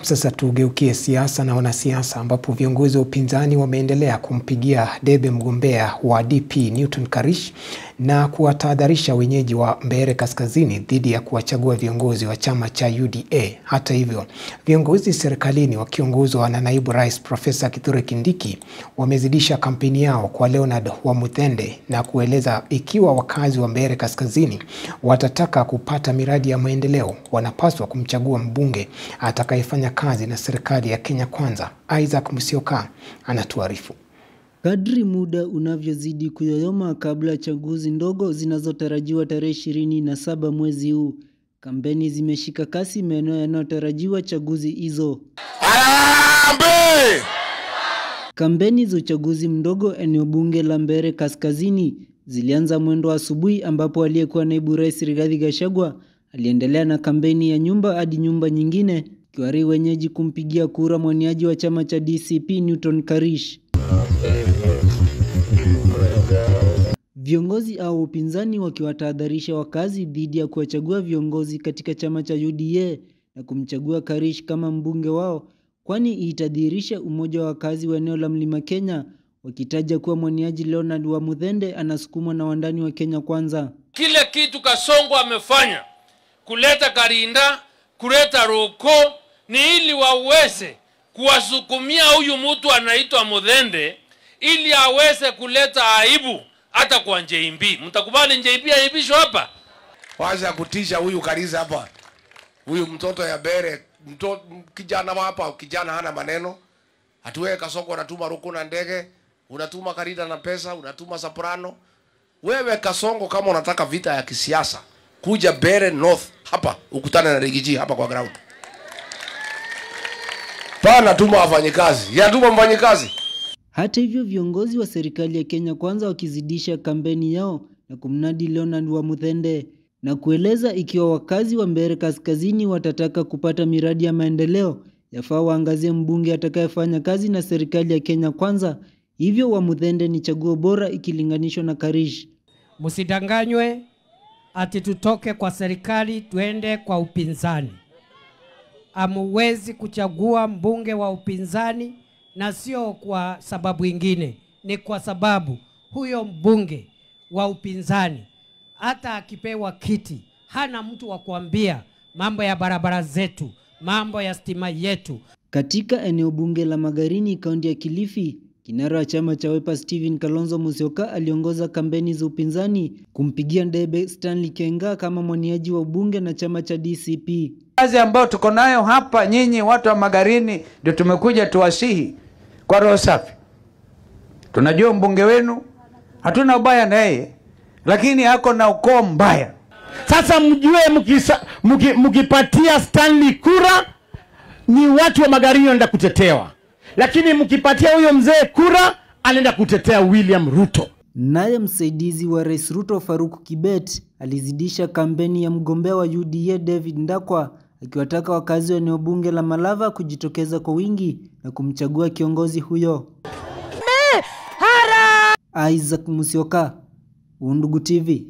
Sasa tugeukie siasa na wanasiasa, ambapo viongozi wa upinzani wameendelea kumpigia debe mgombea wa DP Newton Karish na kuwatahadharisha wenyeji wa Mbeere Kaskazini dhidi ya kuwachagua viongozi wa chama cha UDA. Hata hivyo, viongozi serikalini wakiongozwa na naibu rais Profesa Kithure Kindiki wamezidisha kampeni yao kwa Leonard Wamuthende na kueleza ikiwa wakazi wa Mbeere Kaskazini watataka kupata miradi ya maendeleo, wanapaswa kumchagua mbunge atakayefanya kazi na serikali ya Kenya Kwanza. Isaac Musyoka anatuarifu. Kadri muda unavyozidi kuyoyoma kabla chaguzi ndogo zinazotarajiwa tarehe 27 mwezi huu, kampeni zimeshika kasi maeneo yanayotarajiwa chaguzi hizo. Harambee! Kampeni za uchaguzi mdogo eneo bunge la Mbeere Kaskazini zilianza mwendo wa asubuhi, ambapo aliyekuwa naibu rais Rigathi Gachagua aliendelea na kampeni ya nyumba hadi nyumba nyingine, kiwari wenyeji kumpigia kura mwaniaji wa chama cha DCP Newton Karish. Viongozi au upinzani wakiwatahadharisha wakazi dhidi ya kuwachagua viongozi katika chama cha UDA na kumchagua Karish kama mbunge wao, kwani itadhihirisha umoja wa wakazi wa eneo la Mlima Kenya, wakitaja kuwa mwaniaji Leonard Wamuthende anasukumwa na wandani wa Kenya Kwanza. Kile kitu Kasongo amefanya kuleta Karinda, kuleta Roko, ni ili waweze kuwasukumia huyu mtu anaitwa Muthende ili aweze kuleta aibu hata kwa NJB. Mtakubali NJB aibishwe hapa? Wacha kutisha huyu Kariza hapa. Huyu mtoto ya Mbeere, kijana hapa, kijana hana maneno. Hatuwe Kasongo anatuma Roko na ndege, unatuma Karinda na pesa, unatuma Soprano. Wewe Kasongo, kama unataka vita ya kisiasa, kuja Mbeere North hapa, ukutane na Rigiji hapa kwa ground. Pana tuma wafanyikazi, yatuma mfanyikazi. Hata hivyo, viongozi wa serikali ya Kenya Kwanza wakizidisha kampeni yao na kumnadi Leonard Wamuthende na kueleza ikiwa wakazi wa Mbeere Kaskazini watataka kupata miradi ya maendeleo, yafaa waangazie mbunge atakayefanya kazi na serikali ya Kenya Kwanza. Hivyo Wamuthende ni chaguo bora ikilinganishwa na Karish. Msidanganywe ati tutoke kwa serikali tuende kwa upinzani. Hamuwezi kuchagua mbunge wa upinzani, na sio kwa sababu ingine, ni kwa sababu huyo mbunge wa upinzani hata akipewa kiti hana mtu wa kuambia mambo ya barabara zetu, mambo ya stima yetu. Katika eneo bunge la Magarini, kaunti ya Kilifi, kinara wa chama cha Wiper Stephen Kalonzo Musyoka aliongoza kampeni za upinzani kumpigia debe Stanley Kenga kama mwaniaji wa ubunge na chama cha DCP. Kazi ambayo tuko nayo hapa, nyinyi watu wa Magarini ndio tumekuja tuwasihi kwa roho safi. Tunajua mbunge wenu, hatuna ubaya na yeye, lakini hako na ukoo mbaya. Sasa mjue mkipatia Stanley kura, ni watu wa Magarini wanaenda kutetewa. Lakini mkipatia huyo mzee kura, anaenda kutetea William Ruto. Naye msaidizi wa Rais Ruto Faruk Kibet alizidisha kampeni ya mgombea wa UDA David Ndakwa, akiwataka wakazi wa eneo bunge la Malava kujitokeza kwa wingi na kumchagua kiongozi huyo. Isaac Musyoka, Undugu TV.